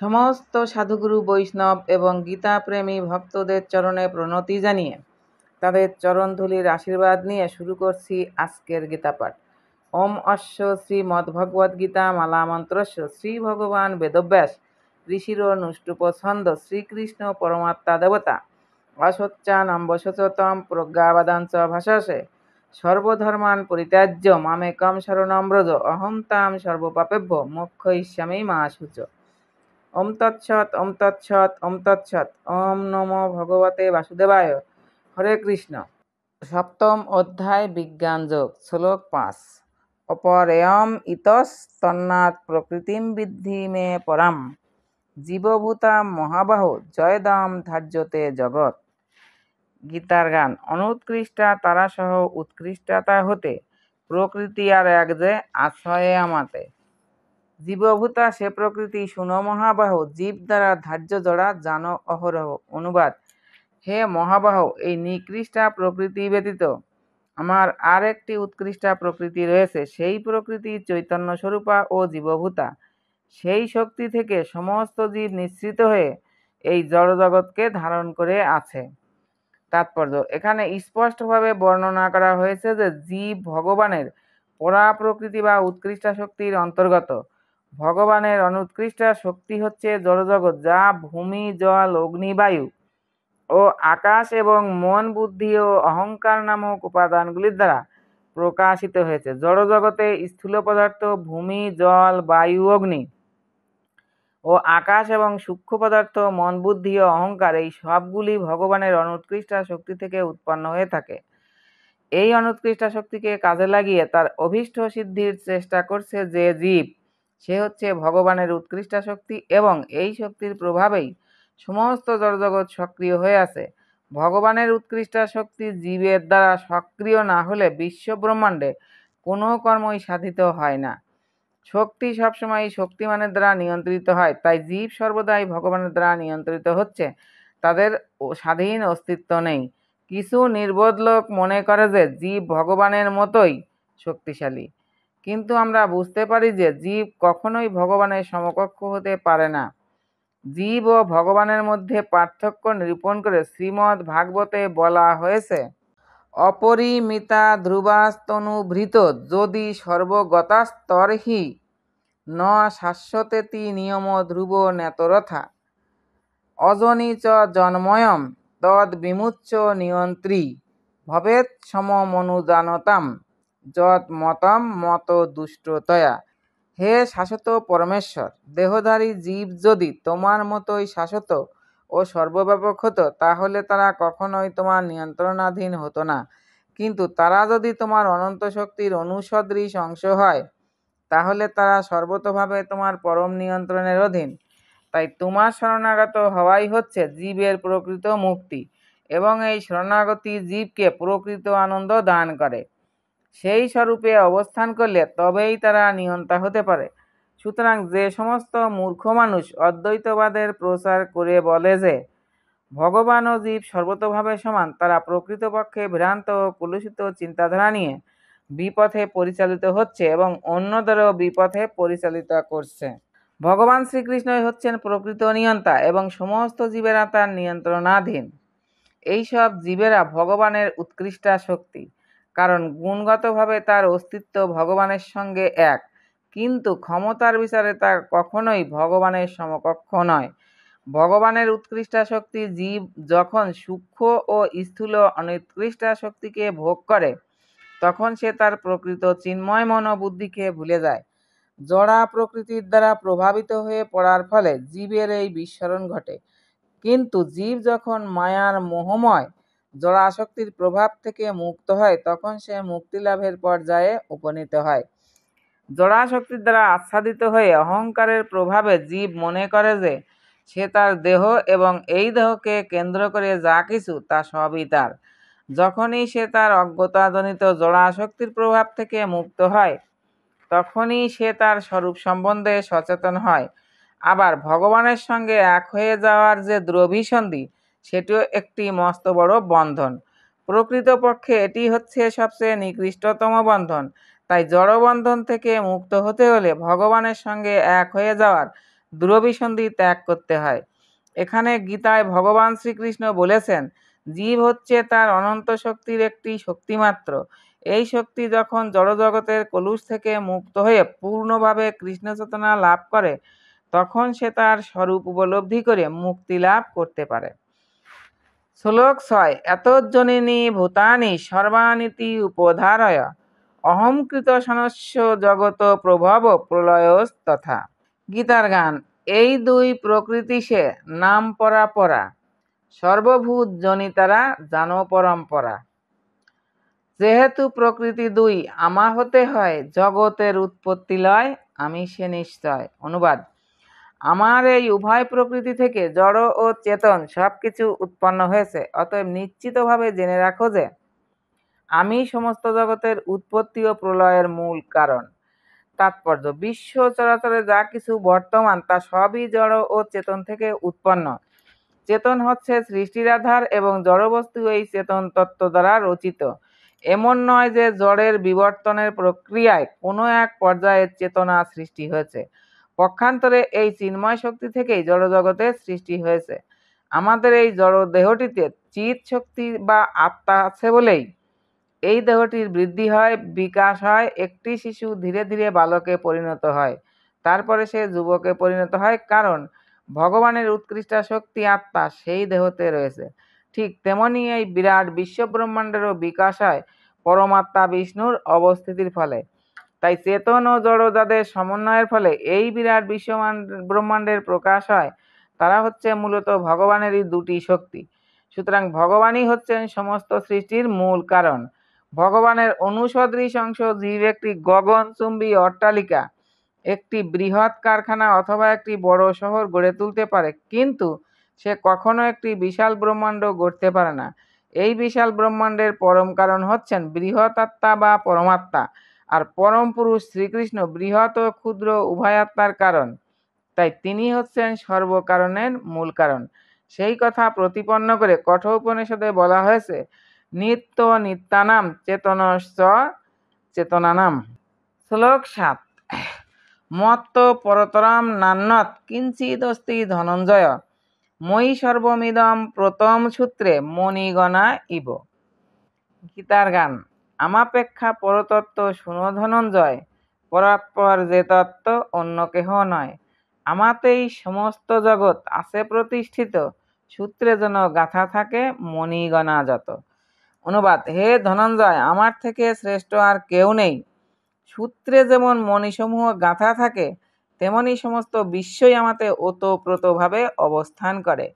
সমস্ত সাধুগুরু বৈষ্ণব এবং গীতাপ্রেমী ভক্তদের চরণে প্রণতি জানিয়ে তাদের চরণধূলির আশীর্বাদ নিয়ে শুরু করছি আজকের গীতাপাঠ। ওম অশ্ব শ্রীমদ্ভগবদ্গীতা মালামন্ত্রস্য শ্রী ভগবান বেদব্যাস ঋষির নুষ্টুপ ছন্দ শ্রীকৃষ্ণ পরমাত্মা দেবতা অসচ্চানম্বশতম প্রজ্ঞাবাদাঞ্চ ভাষাসে সর্বধর্মান পরিত্যাজ্য মামেকম শরণং ব্রজ অহং তাং সর্বপাপেভ্য মোক্ষয়িষ্যামি মা শুচ। ওম তৎসৎ ওম তৎসৎ ওম তৎসৎ। ওম নমো ভগবতে বাসুদেবায়। হরে কৃষ্ণ। সপ্তম অধ্যায় বিজ্ঞান যোগ, শ্লোক 5। অপরেয়ম ইতস্তন্নাৎ প্রকৃতিম বিদ্ধি মে পরাম জীবভূতাম মহাবাহো জয়দাম ধার্যতে জগৎ। গীতার গান। অনুৎকৃষ্টা তারাসহ উৎকৃষ্টাতা হতে প্রকৃতি আর এক যে আশ্রয়ে আমাতে। জীবভূতা সে প্রকৃতি শুনো মহাবাহ, জীব দ্বারা ধার্য জড়া জানো অহরহ। অনুবাদ। হে মহাবাহ, এই নিকৃষ্টা প্রকৃতি ব্যতীত আমার আর একটি উৎকৃষ্টা প্রকৃতি রয়েছে। সেই প্রকৃতি চৈতন্য স্বরূপা ও জীবভূতা। সেই শক্তি থেকে সমস্ত জীব নিঃসৃত হয়ে এই জড়জগৎকে ধারণ করে আছে। তাৎপর্য। এখানে স্পষ্টভাবে বর্ণনা করা হয়েছে যে জীব ভগবানের পরা প্রকৃতি বা উৎকৃষ্টা শক্তির অন্তর্গত। ভগবানের অনুৎকৃষ্টা শক্তি হচ্ছে জড়জগৎ, যা ভূমি, জল, অগ্নি, বায়ু ও আকাশ এবং মন, বুদ্ধি ও অহংকার নামক উপাদানগুলির দ্বারা প্রকাশিত হয়েছে। জড়জগতে স্থূল পদার্থ ভূমি, জল, বায়ু, অগ্নি ও আকাশ এবং সূক্ষ্ম পদার্থ মন, বুদ্ধি ও অহংকার, এই সবগুলি ভগবানের অনুৎকৃষ্টা শক্তি থেকে উৎপন্ন হয়ে থাকে। এই অনুৎকৃষ্টা শক্তিকে কাজে লাগিয়ে তার অভীষ্ট সিদ্ধির চেষ্টা করছে যে জীব, সে হচ্ছে ভগবানের উৎকৃষ্টা শক্তি এবং এই শক্তির প্রভাবেই সমস্ত জড়জগৎ সক্রিয় হয়ে আছে। ভগবানের উৎকৃষ্টা শক্তি জীবের দ্বারা সক্রিয় না হলে বিশ্ব ব্রহ্মাণ্ডে কোনো কর্মই সাধিত হয় না। শক্তি সবসময় শক্তিমানের দ্বারা নিয়ন্ত্রিত হয়, তাই জীব সর্বদাই ভগবানের দ্বারা নিয়ন্ত্রিত হচ্ছে, তাদের স্বাধীন অস্তিত্ব নেই। কিছু নির্বোধ লোক মনে করে যে জীব ভগবানের মতোই শক্তিশালী, কিন্তু আমরা বুঝতে পারি যে জীব কখনোই ভগবানের সমকক্ষ হতে পারে না। জীব ও ভগবানের মধ্যে পার্থক্য নিরূপণ করে শ্রীমদ্ ভাগবতে বলা হয়েছে, অপরিমিতা ধ্রুবাস্তনুভৃত যদি সর্বগতাস্তর্হি ন শাশ্বতেতি নিয়ম ধ্রুব নেতরথা অজনি চ জন্ময়ম তদ বিমুচ্চ নিয়ন্ত্রী ভবেৎ সমমনুজানতাম যৎ মতম মত দুষ্টতয়া। হে শাশ্বত পরমেশ্বর, দেহধারী জীব যদি তোমার মতোই শাশ্বত ও সর্বব্যাপক হতো তাহলে তারা কখনোই তোমার নিয়ন্ত্রণাধীন হতো না। কিন্তু তারা যদি তোমার অনন্ত শক্তির অনুসদৃশ অংশ হয় তাহলে তারা সর্বতোভাবে তোমার পরম নিয়ন্ত্রণের অধীন। তাই তোমার শরণাগত হওয়াই হচ্ছে জীবের প্রকৃত মুক্তি এবং এই শরণাগতি জীবকে প্রকৃত আনন্দ দান করে। সেই স্বরূপে অবস্থান করলে তবেই তারা নিয়ন্তা হতে পারে। সুতরাং যে সমস্ত মূর্খ মানুষ অদ্বৈতবাদের প্রচার করে বলে যে ভগবান ও জীব সর্বতোভাবে সমান, তারা প্রকৃতপক্ষে ভ্রান্ত ও কলুষিত চিন্তাধারা নিয়ে বিপথে পরিচালিত হচ্ছে এবং অন্যদেরও বিপথে পরিচালিত করছে। ভগবান শ্রীকৃষ্ণই হচ্ছেন প্রকৃত নিয়ন্তা এবং সমস্ত জীবেরা তার নিয়ন্ত্রণাধীন। এইসব জীবেরা ভগবানের উৎকৃষ্টা শক্তি, কারণ গুণগতভাবে তার অস্তিত্ব ভগবানের সঙ্গে এক, কিন্তু ক্ষমতার বিচারে তা কখনোই ভগবানের সমকক্ষ নয়। ভগবানের উৎকৃষ্টা শক্তি জীব যখন সূক্ষ্ম ও স্থূল অনুৎকৃষ্টা শক্তিকে ভোগ করে তখন সে তার প্রকৃত চিন্ময় মন ও বুদ্ধিকে ভুলে যায়। জড়া প্রকৃতির দ্বারা প্রভাবিত হয়ে পড়ার ফলে জীবের এই বিস্মরণ ঘটে, কিন্তু জীব যখন মায়ার মোহময় জড়াশক্তির প্রভাব থেকে মুক্ত হয় তখন সে মুক্তিলাভের পর্যায়ে উপনীত হয়। জড়াশক্তির দ্বারা আচ্ছাদিত হয়ে অহংকারের প্রভাবে জীব মনে করে যে সে তার দেহ এবং এই দেহকে কেন্দ্র করে যা কিছু তা সবই তার। যখনই সে তার অজ্ঞতাজনিত জড়াশক্তির প্রভাব থেকে মুক্ত হয় তখনই সে তার স্বরূপ সম্বন্ধে সচেতন হয়। আবার ভগবানের সঙ্গে এক হয়ে যাওয়ার যে দ্রবিসন্ধি, সেটিও একটি মস্ত বড় বন্ধন। প্রকৃতপক্ষে এটি হচ্ছে সবচেয়ে নিকৃষ্টতম বন্ধন। তাই জড়বন্ধন থেকে মুক্ত হতে হলে ভগবানের সঙ্গে এক হয়ে যাওয়ার দুরভিসন্ধি ত্যাগ করতে হয়। এখানে গীতায় ভগবান শ্রীকৃষ্ণ বলেছেন, জীব হচ্ছে তার অনন্ত শক্তির একটি শক্তিমাত্র। এই শক্তি যখন জড়জগতের কলুষ থেকে মুক্ত হয়ে পূর্ণভাবে কৃষ্ণ চেতনা লাভ করে, তখন সে তার স্বরূপ উপলব্ধি করে মুক্তি লাভ করতে পারে। শ্লোক ৬। এতজ্জননী ভূতানি সর্বানীতি উপধারয় অহংকৃত সনস্য জগত প্রভব প্রলয়স্তথা। গীতার গান। এই দুই প্রকৃতি সে নাম পরা পরা, সর্বভূত জনিতারা জানো পরম্পরা। যেহেতু প্রকৃতি দুই, আমা হতে হয় জগতের উৎপত্তি লয়, আমি সে নিশ্চয়। অনুবাদ। আমার এই উভয় প্রকৃতি থেকে জড় ও চেতন সবকিছু উৎপন্ন হয়েছে, অতএব নিশ্চিতভাবে জেনে রাখো যে আমি সমস্ত জগতের উৎপত্তি ও প্রলয়ের মূল কারণ। তাৎপর্য: বিশ্ব চরাচরে যা কিছু বর্তমান তা সবই জড় ও চেতন থেকে উৎপন্ন। চেতন হচ্ছে সৃষ্টির আধার এবং জড়বস্তু এই চেতন তত্ত্ব দ্বারা রচিত। এমন নয় যে জড়ের বিবর্তনের প্রক্রিয়ায় কোনো এক পর্যায়ে চেতনা সৃষ্টি হয়েছে। পক্ষান্তরে এই চিন্ময় শক্তি থেকেই জড়জগতের সৃষ্টি হয়েছে। আমাদের এই জড় দেহটিতে চিৎ শক্তি বা আত্মা আছে বলেই এই দেহটির বৃদ্ধি হয়, বিকাশ হয়। একটি শিশু ধীরে ধীরে বালকে পরিণত হয়, তারপরে সে যুবকে পরিণত হয়, কারণ ভগবানের উৎকৃষ্ট শক্তি আত্মা সেই দেহতে রয়েছে। ঠিক তেমনি এই বিরাট বিশ্বব্রহ্মাণ্ডেরও বিকাশ হয় পরমাত্মা বিষ্ণুর অবস্থিতির ফলে। তাই চেতন ও জড় যাদের সমন্বয়ের ফলে এই বিরাট বিশ্ব ব্রহ্মাণ্ডের প্রকাশ হয়, তারা হচ্ছে মূলত ভগবানেরই দুটি শক্তি। সুতরাং ভগবানই হচ্ছেন সমস্ত সৃষ্টির মূল কারণ। ভগবানের অনুসদৃশ অংশ জীব একটি গগনচুম্বী অট্টালিকা, একটি বৃহৎ কারখানা অথবা একটি বড় শহর গড়ে তুলতে পারে, কিন্তু সে কখনো একটি বিশাল ব্রহ্মাণ্ড গড়তে পারে না। এই বিশাল ব্রহ্মাণ্ডের পরম কারণ হচ্ছেন বৃহৎ আত্মা বা পরমাত্মা, আর পরম পুরুষ শ্রীকৃষ্ণ বৃহৎ ও ক্ষুদ্র উভয় আত্মার কারণ। তাই তিনি হচ্ছেন সর্বকারণের মূল কারণ। সেই কথা প্রতিপন্ন করে কঠোপনিষদে বলা হয়েছে, নিত্য নিত্যানাম চেতনশ্চ চেতনানাম। শ্লোক ৭। মত্ত পরতরম নান্যৎ কিঞ্চিদস্তি ধনঞ্জয় মই সর্বমিদম প্রতম সূত্রে মণিগণা ইব। গীতার গান। আমাপেক্ষা পরতত্ত্ব শুনো ধনঞ্জয়, পরাৎপর যে তত্ত্ব অন্য কেহ নয়। আমাতেই সমস্ত জগৎ আছে প্রতিষ্ঠিত, সূত্রে যেন গাথা থাকে মণিগণা যত। অনুবাদ। হে ধনঞ্জয়, আমার থেকে শ্রেষ্ঠ আর কেউ নেই। সূত্রে যেমন মণিসমূহ গাঁথা থাকে, তেমনি সমস্ত বিশ্বই আমাতে ওতপ্রোতভাবে অবস্থান করে।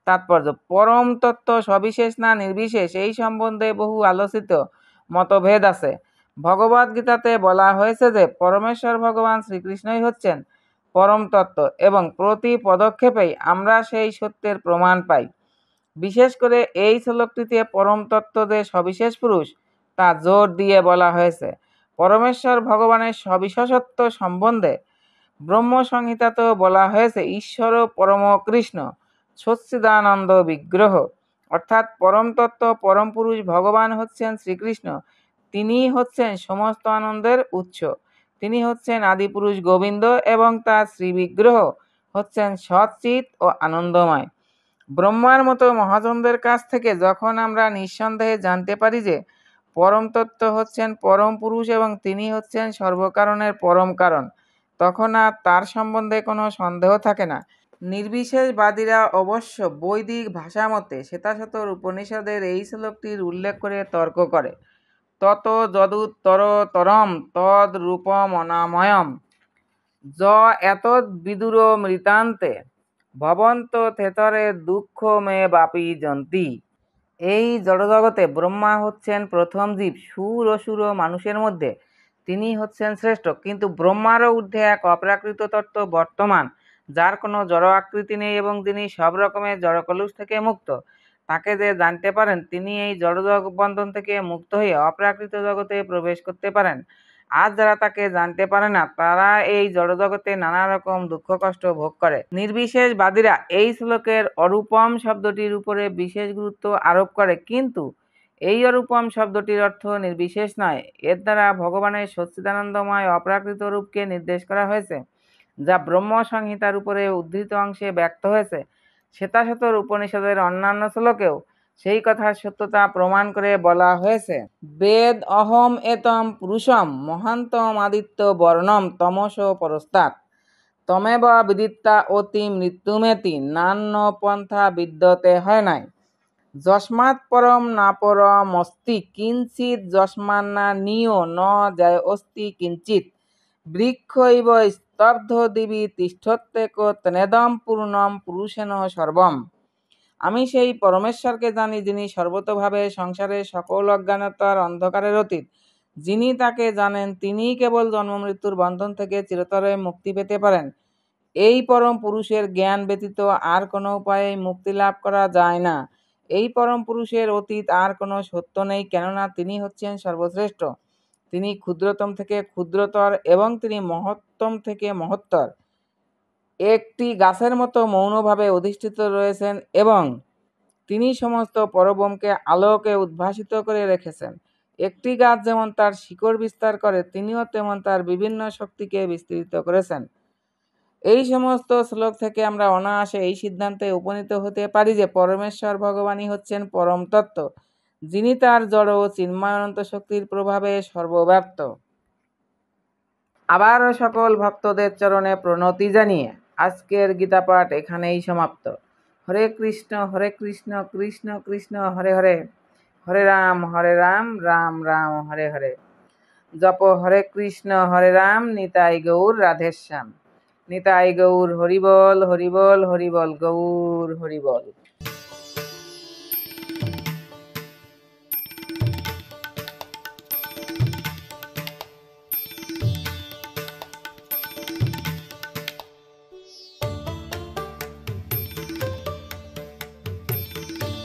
তাৎপর্য: পরম তত্ত্ব সবিশেষ না নির্বিশেষ, এই সম্বন্ধে বহু আলোচিত মতভেদ আছে। ভগবদ্গীতাতে বলা হয়েছে যে পরমেশ্বর ভগবান শ্রীকৃষ্ণই হচ্ছেন পরম তত্ত্ব এবং প্রতি পদক্ষেপেই আমরা সেই সত্যের প্রমাণ পাই। বিশেষ করে এই শ্লোকটিতে পরম তত্ত্ব যে সবিশেষ পুরুষ তা জোর দিয়ে বলা হয়েছে। পরমেশ্বর ভগবানের সবিশেষত্ব সম্বন্ধে ব্রহ্মসংহিতাতেও বলা হয়েছে, ঈশ্বর পরম কৃষ্ণ সচ্চিদানন্দ বিগ্রহ। অর্থাৎ পরম তত্ত্ব পরম পুরুষ ভগবান হচ্ছেন শ্রীকৃষ্ণ। তিনিই হচ্ছেন সমস্ত আনন্দের উৎস। তিনি হচ্ছেন আদিপুরুষ গোবিন্দ এবং তার শ্রীবিগ্রহ হচ্ছেন সচ্চিৎ ও আনন্দময়। ব্রহ্মার মতো মহাজনদের কাছ থেকে যখন আমরা নিঃসন্দেহে জানতে পারি যে পরম তত্ত্ব হচ্ছেন পরম পুরুষ এবং তিনি হচ্ছেন সর্বকারণের পরম কারণ, তখন আর তার সম্বন্ধে কোনো সন্দেহ থাকে না। নির্বিশেষবাদীরা অবশ্য বৈদিক ভাষা মতে শ্বেতাশ্বতর উপনিষদের এই শ্লোকটির উল্লেখ করে তর্ক করে, তত যদুত্তরতরম তদ রূপম অনাময়ম য এতদ বিদুর মৃতান্তে ভবন্ত থেতরে দুঃখ মে বাপি জন্তি। এই জড়জগতে ব্রহ্মা হচ্ছেন প্রথম জীব। সুর অসুর ও মানুষের মধ্যে তিনি হচ্ছেন শ্রেষ্ঠ, কিন্তু ব্রহ্মারও ঊর্ধ্বে এক অপ্রাকৃত তত্ত্ব বর্তমান, যার কোনো জড় আকৃতি নেই এবং যিনি সব রকমের জড়কলুষ থেকে মুক্ত। তাকে যে জানতে পারেন, তিনি এই জড়জগ বন্ধন থেকে মুক্ত হয়ে অপ্রাকৃত জগতে প্রবেশ করতে পারেন। আর যারা তাকে জানতে পারে না, তারা এই জড়জগতে নানা রকম দুঃখ কষ্ট ভোগ করে। নির্বিশেষবাদীরা এই শ্লোকের অরূপম শব্দটির উপরে বিশেষ গুরুত্ব আরোপ করে, কিন্তু এই অরূপম শব্দটির অর্থ নির্বিশেষ নয়। এর দ্বারা ভগবানের সচ্চিদানন্দময় অপ্রাকৃত রূপকে নির্দেশ করা হয়েছে। যা ব্রহ্ম সংহিতার উপরে উদ্ধৃত অংশে ব্যক্ত হয়েছে, শ্বেতাশ্বতর উপনিষদের অন্যান্য শ্লোকেও সেই কথার সত্যতা প্রমাণ করে বলা হয়েছে। বেদ অহম এতম পুরুষম মহান্তম আদিত্য বর্ণম তমস পরস্তাৎ তমেব বিদিত্তা অতি মৃত্যুমেতি নান্য পন্থা বিদ্যতে হয় নাই যস্মাৎ পরম না পরমস্তি কিঞ্চিৎ যস্মান্না নিয় ন যায় অস্তি কিঞ্চিৎ বৃক্ষৈব স্তব্ধ দিবি তিষ্ঠত্যেক তনেদম পূর্ণম পুরুষেণ সর্বম। আমি সেই পরমেশ্বরকে জানি, যিনি সর্বতোভাবে সংসারের সকল অজ্ঞানতার অন্ধকারের অতীত। যিনি তাকে জানেন, তিনিই কেবল জন্মমৃত্যুর বন্ধন থেকে চিরতরে মুক্তি পেতে পারেন। এই পরম পুরুষের জ্ঞান ব্যতীত আর কোনো উপায়ে মুক্তি লাভ করা যায় না। এই পরম পুরুষের অতীত আর কোনো সত্য নেই, কেননা তিনি হচ্ছেন সর্বশ্রেষ্ঠ। তিনি ক্ষুদ্রতম থেকে ক্ষুদ্রতর এবং তিনি মহত্তম থেকে মহত্তর। একটি গাছের মতো মৌনভাবে অধিষ্ঠিত রয়েছেন এবং তিনি সমস্ত পরব্রহ্মকে আলোকে উদ্ভাসিত করে রেখেছেন। একটি গাছ যেমন তার শিকড় বিস্তার করে, তিনিও তেমন তার বিভিন্ন শক্তিকে বিস্তৃত করেছেন। এই সমস্ত শ্লোক থেকে আমরা অনায়াসে এই সিদ্ধান্তে উপনীত হতে পারি যে পরমেশ্বর ভগবানই হচ্ছেন পরম তত্ত্ব, যিনি তার জড় ও চিন্ময় অনন্ত শক্তির প্রভাবে সর্বব্যাপ্ত। আবারও সকল ভক্তদের চরণে প্রণতি জানিয়ে আজকের গীতাপাঠ এখানেই সমাপ্ত। হরে কৃষ্ণ কৃষ্ণ কৃষ্ণ হরে হরে, হরে রাম রাম রাম হরে হরে। জপ হরে কৃষ্ণ হরে রাম, নিতাই গৌর রাধেশ্যাম। নিতাই গৌর হরিবল হরিবল হরিবল গৌর হরিবল।